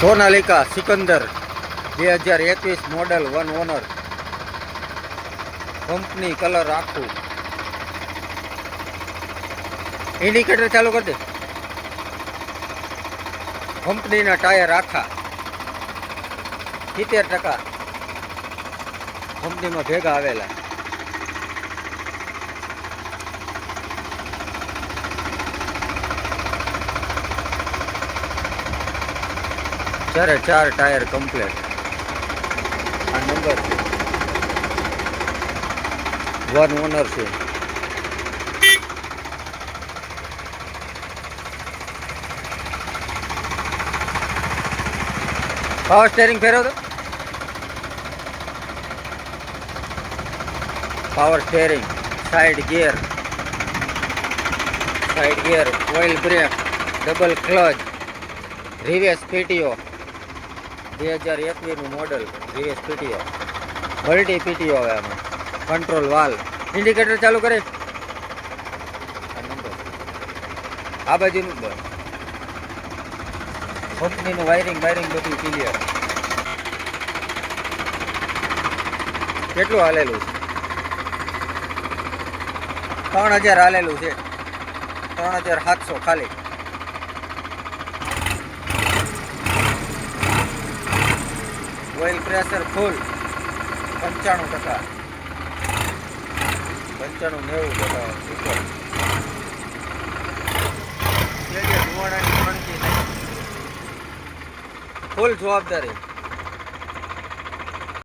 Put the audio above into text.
Sonalika Sikander 2021 model 1 owner, કંપની colour આખું. Indicator ચાલુ કરી દે. કંપનીના ટાયર આખા 70% કંપનીમાં ભેગા આવેલા. ચારે 4 ટાયર કમ્પ્લેટ. આ નંબર છે, 1 ઓનર છે. પાવર સ્ટેરિંગ ફેરવો તો. Power steering, side gear, oil brake, double clutch, reverse PTO 2021 નું model. Reverse PTO, multi PTO આવે આમાં. કંટ્રોલ વાલ. ઇન્ડિકેટર ચાલુ કરે. આ બાજુનું બંધ. કંપનીનું વાયરિંગ બધું ક્લિયર. કેટલું હાલેલું છે? 3000 હાલેલું છે. 3700 ખાલી. ઓઇલ પ્રેશર ફૂલ 95%, 95-90% ઉપર. ધુવાણાની ગણતી નહીં. ફૂલ જવાબદારી.